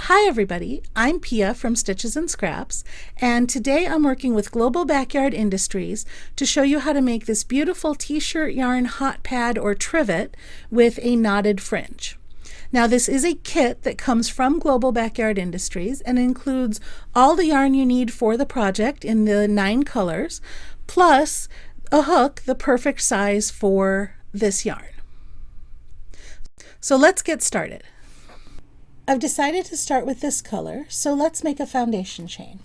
Hi everybody, I'm Pia from Stitches and Scraps, and today I'm working with Global Backyard Industries to show you how to make this beautiful t-shirt yarn hot pad or trivet with a knotted fringe. Now this is a kit that comes from Global Backyard Industries and includes all the yarn you need for the project in the 9 colors, plus a hook the perfect size for this yarn. So let's get started. I've decided to start with this color, so let's make a foundation chain.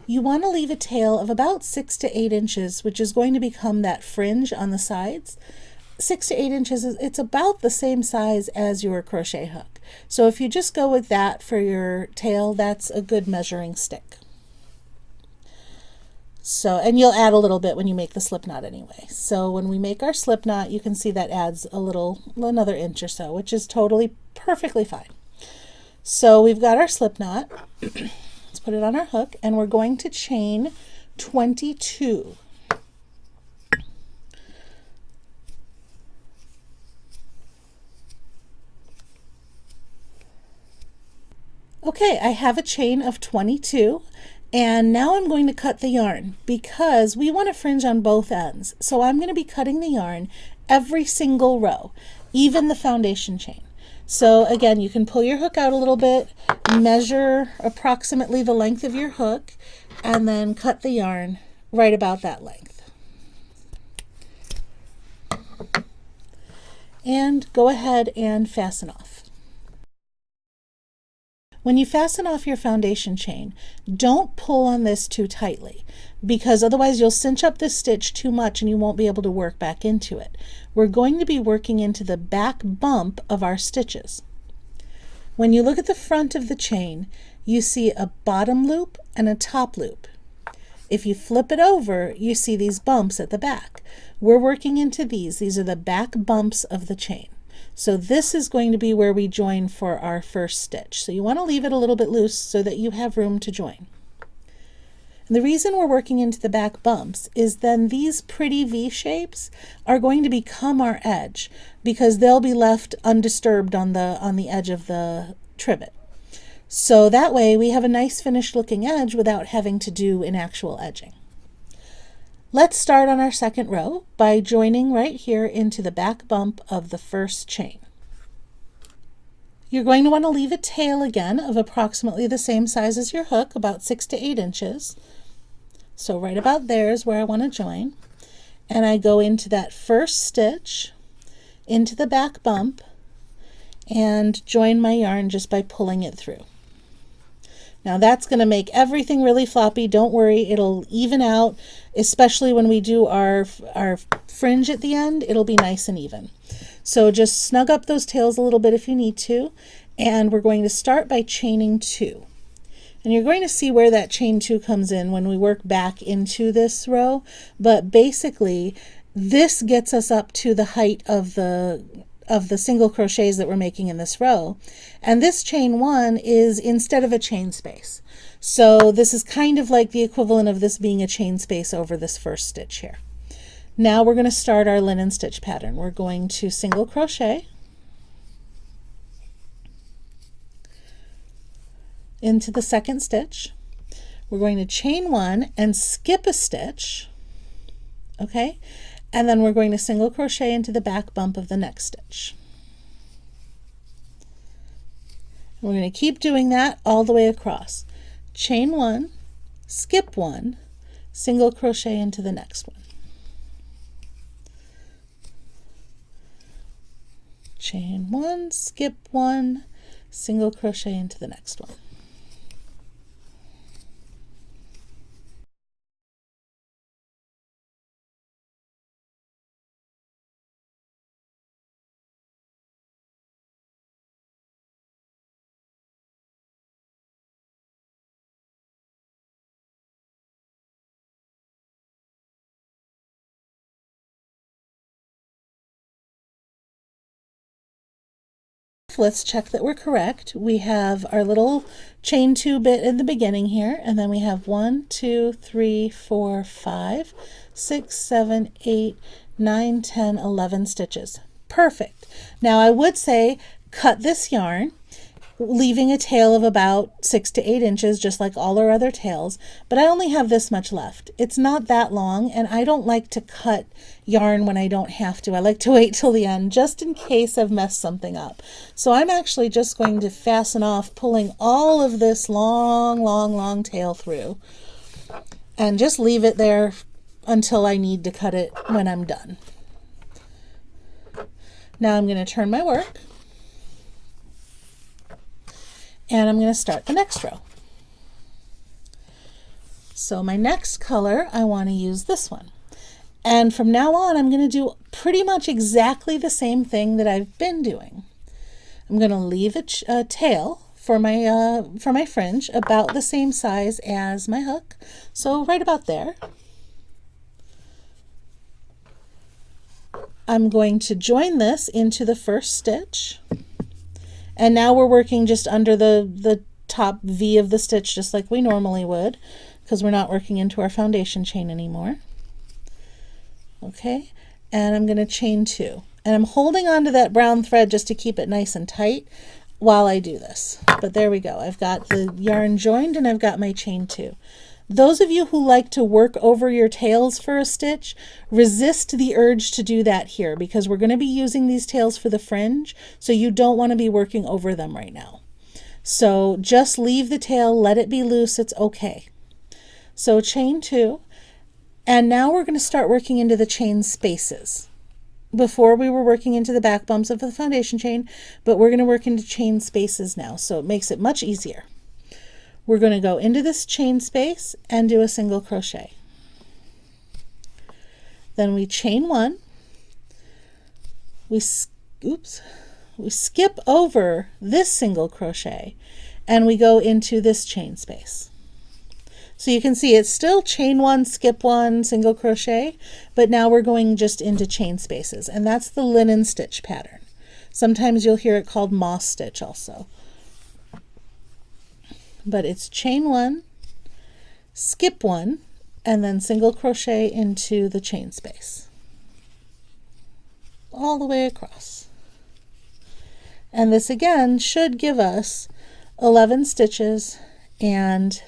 You want to leave a tail of about 6 to 8 inches, which is going to become that fringe on the sides. 6 to 8 inches, it's about the same size as your crochet hook. So if you just go with that for your tail, that's a good measuring stick. So, and you'll add a little bit when you make the slip knot anyway. So when we make our slip knot, you can see that adds another inch or so, which is totally perfectly fine. So we've got our slip knot. Let's put it on our hook, and we're going to chain 22. Okay, I have a chain of 22, and now I'm going to cut the yarn because we want a fringe on both ends. So I'm going to be cutting the yarn every single row, even the foundation chain. So again, you can pull your hook out a little bit, measure approximately the length of your hook, and then cut the yarn right about that length. And go ahead and fasten off. When you fasten off your foundation chain, don't pull on this too tightly, because otherwise you'll cinch up this stitch too much and you won't be able to work back into it. We're going to be working into the back bump of our stitches. When you look at the front of the chain, you see a bottom loop and a top loop. If you flip it over, you see these bumps at the back. We're working into these. These are the back bumps of the chain. So this is going to be where we join for our first stitch. So you want to leave it a little bit loose so that you have room to join. And the reason we're working into the back bumps is then these pretty V shapes are going to become our edge because they'll be left undisturbed on the edge of the trivet. So that way we have a nice finished looking edge without having to do an actual edging. Let's start on our second row by joining right here into the back bump of the first chain. You're going to want to leave a tail again of approximately the same size as your hook, about 6 to 8 inches. So right about there is where I want to join. And I go into that first stitch, into the back bump, and join my yarn just by pulling it through. Now that's going to make everything really floppy. Don't worry, it'll even out, especially when we do our fringe at the end. It'll be nice and even. So just snug up those tails a little bit if you need to, and we're going to start by chaining 2. And you're going to see where that chain 2 comes in when we work back into this row, but basically this gets us up to the height of the single crochets that we're making in this row. And this chain 1 is instead of a chain space. So this is kind of like the equivalent of this being a chain space over this first stitch here. Now we're going to start our linen stitch pattern. We're going to single crochet into the second stitch. We're going to chain 1 and skip a stitch, okay? And then we're going to single crochet into the back bump of the next stitch. We're going to keep doing that all the way across. Chain 1, skip 1, single crochet into the next one. Chain 1, skip 1, single crochet into the next one. Let's check that we're correct. We have our little chain 2 bit in the beginning here, and then we have 1, 2, 3, 4, 5, 6, 7, 8, 9, 10, 11 stitches. Perfect. Now I would say cut this yarn leaving a tail of about 6 to 8 inches, just like all our other tails, but I only have this much left. It's not that long, and I don't like to cut yarn when I don't have to. I like to wait till the end, just in case I've messed something up. So I'm actually just going to fasten off, pulling all of this long tail through, and just leave it there until I need to cut it when I'm done. Now I'm going to turn my work, and I'm going to start the next row. So my next color, I want to use this one. And from now on, I'm going to do pretty much exactly the same thing that I've been doing. I'm going to leave a tail for my fringe about the same size as my hook. So right about there. I'm going to join this into the first stitch. And now we're working just under the top V of the stitch, just like we normally would, because we're not working into our foundation chain anymore. Okay, and I'm going to chain 2. And I'm holding on to that brown thread just to keep it nice and tight while I do this. But there we go. I've got the yarn joined and I've got my chain 2. Those of you who like to work over your tails for a stitch, resist the urge to do that here, because we're going to be using these tails for the fringe, so you don't want to be working over them right now. So just leave the tail, let it be loose, it's okay. So chain 2, and now we're going to start working into the chain spaces. Before we were working into the back bumps of the foundation chain, but we're going to work into chain spaces now, so it makes it much easier. We're going to go into this chain space and do a single crochet. Then we chain 1. We skip over this single crochet and we go into this chain space. So you can see it's still chain 1, skip 1, single crochet, but now we're going just into chain spaces, and that's the linen stitch pattern. Sometimes you'll hear it called moss stitch also. But it's chain 1, skip 1, and then single crochet into the chain space all the way across. And this again should give us 11 stitches and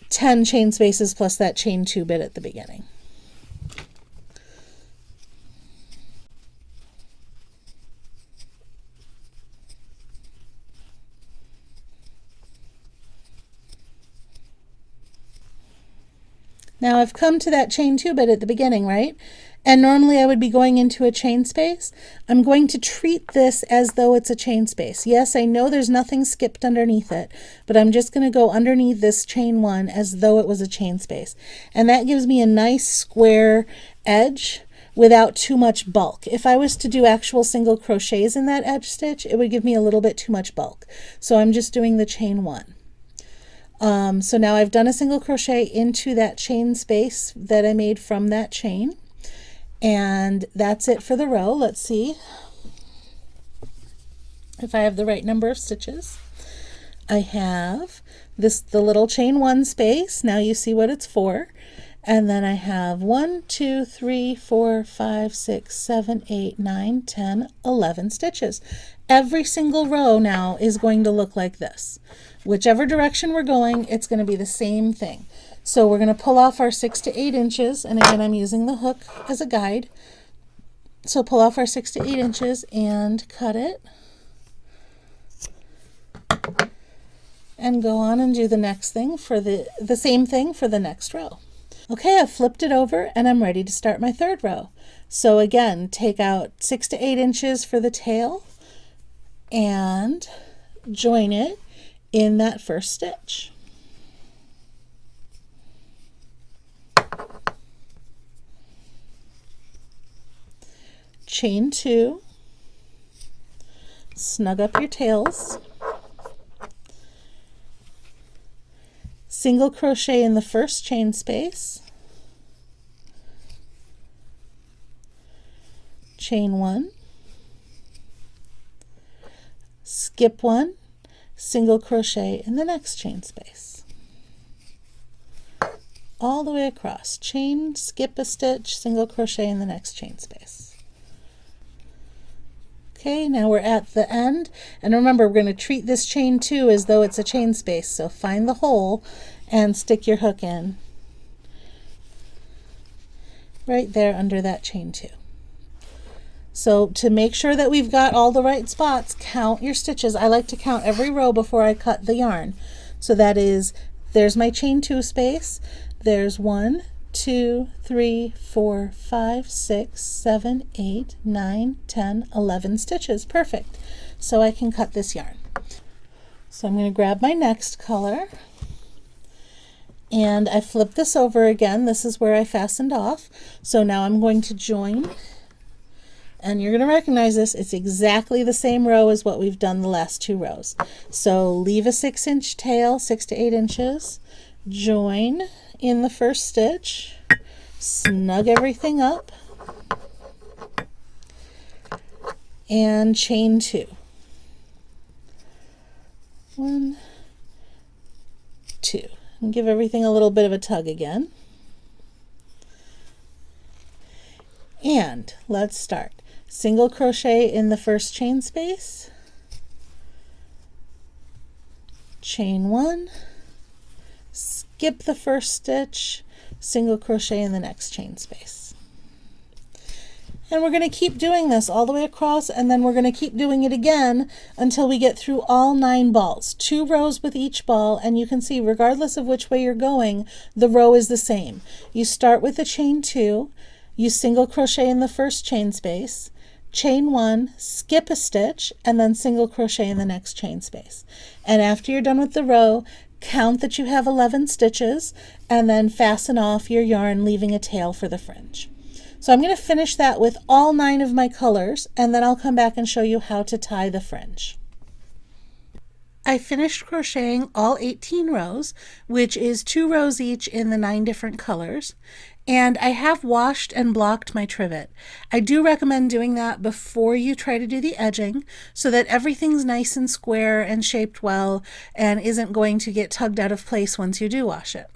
10 chain spaces plus that chain 2 bit at the beginning. Now I've come to that chain 2 bit at the beginning, right? And normally I would be going into a chain space. I'm going to treat this as though it's a chain space. Yes, I know there's nothing skipped underneath it, but I'm just going to go underneath this chain 1 as though it was a chain space. And that gives me a nice square edge without too much bulk. If I was to do actual single crochets in that edge stitch, it would give me a little bit too much bulk. So I'm just doing the chain 1. So now I've done a single crochet into that chain space that I made from that chain, and that's it for the row. Let's see if I have the right number of stitches. I have the little chain 1 space. Now you see what it's for. And then I have 1, 2, 3, 4, 5, 6, 7, 8, 9, 10, 11 stitches. Every single row now is going to look like this. Whichever direction we're going, it's going to be the same thing. So we're going to pull off our 6 to 8 inches, and again I'm using the hook as a guide. So pull off our 6 to 8 inches and cut it. And go on and do the next thing for the same thing for the next row. Okay, I've flipped it over and I'm ready to start my third row. So again, take out 6 to 8 inches for the tail and join it in that first stitch. Chain 2, snug up your tails, single crochet in the first chain space, chain 1, skip 1, single crochet in the next chain space, all the way across. Chain, skip a stitch, single crochet in the next chain space. Okay, now we're at the end, and remember we're going to treat this chain 2 as though it's a chain space, so find the hole and stick your hook in right there under that chain 2. So to make sure that we've got all the right spots, count your stitches. I like to count every row before I cut the yarn. So that is, there's my chain 2 space, there's 1, 2, 3, 4, 5, 6, 7, 8, 9, 10, 11 stitches. Perfect. So I can cut this yarn. So I'm going to grab my next color, and I flip this over again. This is where I fastened off. So now I'm going to join, and you're going to recognize this. It's exactly the same row as what we've done the last 2 rows. So leave a 6-inch tail, 6 to 8 inches, join in the first stitch, snug everything up, and chain 2. 1, 2. And give everything a little bit of a tug again. And let's start. Single crochet in the first chain space, chain 1, skip the first stitch, single crochet in the next chain space. And we're going to keep doing this all the way across, and then we're going to keep doing it again until we get through all 9 balls. 2 rows with each ball, and you can see regardless of which way you're going, the row is the same. You start with a chain 2, you single crochet in the first chain space, chain 1, skip a stitch, and then single crochet in the next chain space. And after you're done with the row, count that you have 11 stitches, and then fasten off your yarn, leaving a tail for the fringe. So I'm going to finish that with all 9 of my colors, and then I'll come back and show you how to tie the fringe. I finished crocheting all 18 rows, which is 2 rows each in the 9 different colors, and I have washed and blocked my trivet. I do recommend doing that before you try to do the edging so that everything's nice and square and shaped well and isn't going to get tugged out of place once you do wash it.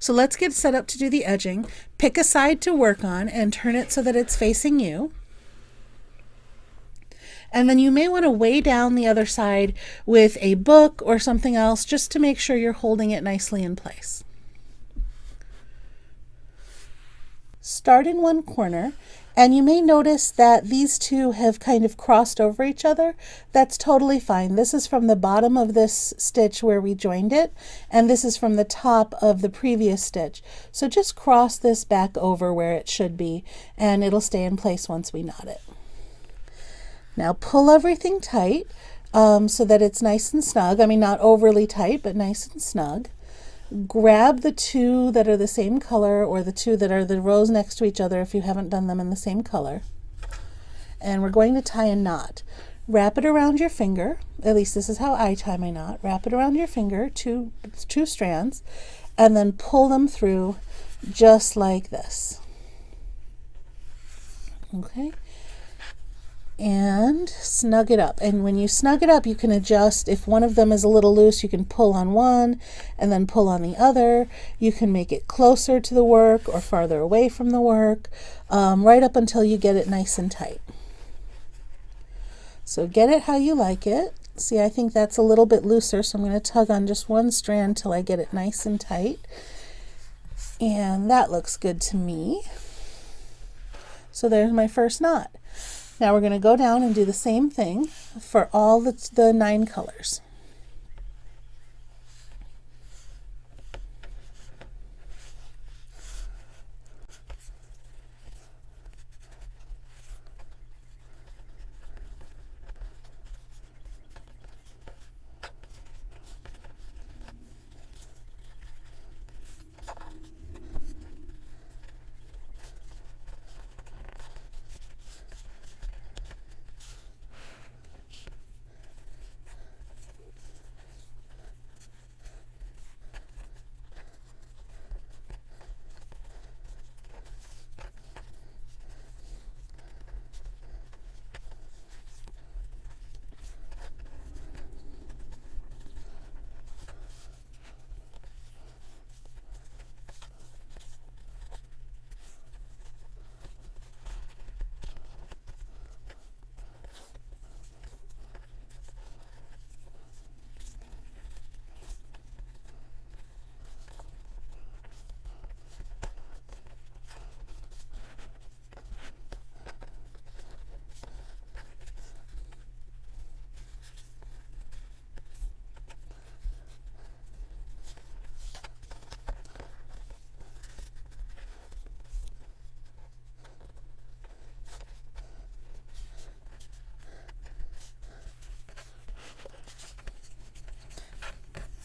So let's get set up to do the edging. Pick a side to work on and turn it so that it's facing you. And then you may want to weigh down the other side with a book or something else just to make sure you're holding it nicely in place. Start in one corner, and you may notice that these two have kind of crossed over each other. That's totally fine. This is from the bottom of this stitch where we joined it, and this is from the top of the previous stitch. So just cross this back over where it should be, and it'll stay in place once we knot it. Now pull everything tight so that it's nice and snug. I mean, not overly tight, but nice and snug. Grab the 2 that are the same color, or the 2 that are the rows next to each other if you haven't done them in the same color. And we're going to tie a knot. Wrap it around your finger. At least this is how I tie my knot. Wrap it around your finger, two strands, and then pull them through just like this. Okay? And snug it up. And when you snug it up, you can adjust. If one of them is a little loose, you can pull on one and then pull on the other. You can make it closer to the work or farther away from the work, right up until you get it nice and tight. So get it how you like it. See, I think that's a little bit looser, so I'm going to tug on just one strand till I get it nice and tight. And that looks good to me. So there's my first knot. Now we're going to go down and do the same thing for all the 9 colors.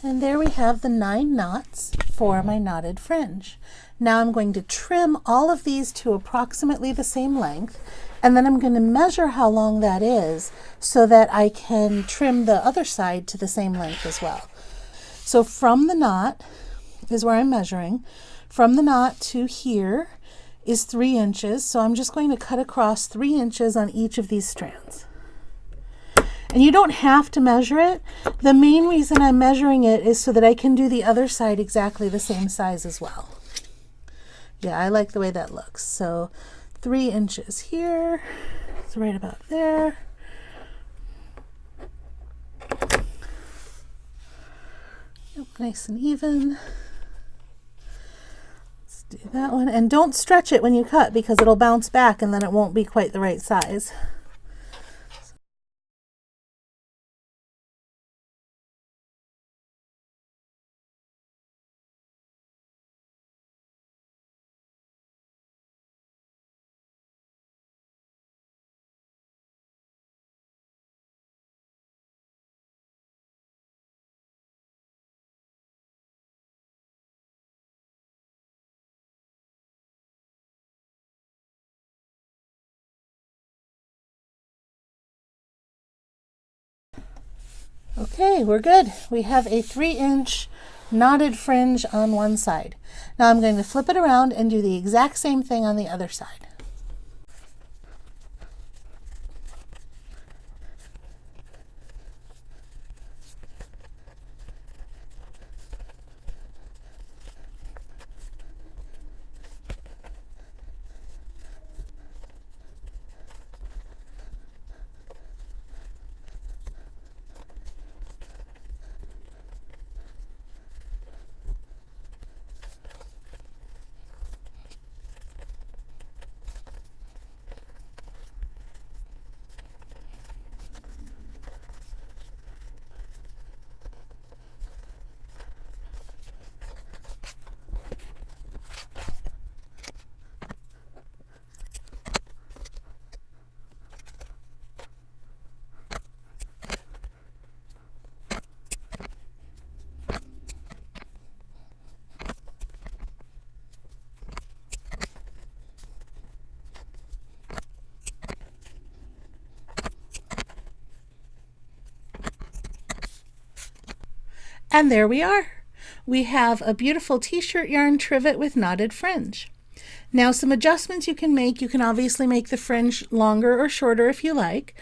And there we have the 9 knots for my knotted fringe. Now I'm going to trim all of these to approximately the same length, and then I'm going to measure how long that is so that I can trim the other side to the same length as well. So from the knot is where I'm measuring. From the knot to here is 3 inches, so I'm just going to cut across 3 inches on each of these strands. And you don't have to measure it. The main reason I'm measuring it is so that I can do the other side exactly the same size as well. Yeah, I like the way that looks. So 3 inches here, it's right about there. Yep, nice and even. Let's do that one. And don't stretch it when you cut because it'll bounce back and then it won't be quite the right size. Okay, we're good. We have a 3-inch knotted fringe on one side. Now I'm going to flip it around and do the exact same thing on the other side. And there we are. We have a beautiful t-shirt yarn trivet with knotted fringe. Now some adjustments you can make. You can obviously make the fringe longer or shorter if you like.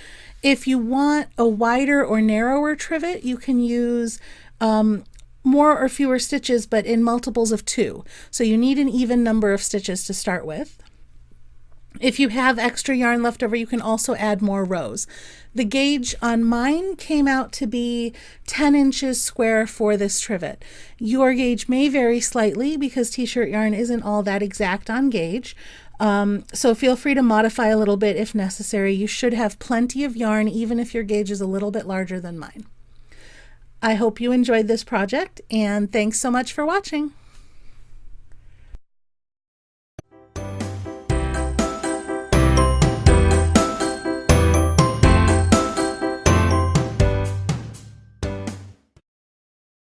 If you want a wider or narrower trivet, you can use more or fewer stitches, but in multiples of 2. So you need an even number of stitches to start with. If you have extra yarn left over, you can also add more rows. The gauge on mine came out to be 10 inches square for this trivet. Your gauge may vary slightly because t-shirt yarn isn't all that exact on gauge. So feel free to modify a little bit if necessary. You should have plenty of yarn even if your gauge is a little bit larger than mine. I hope you enjoyed this project, and thanks so much for watching.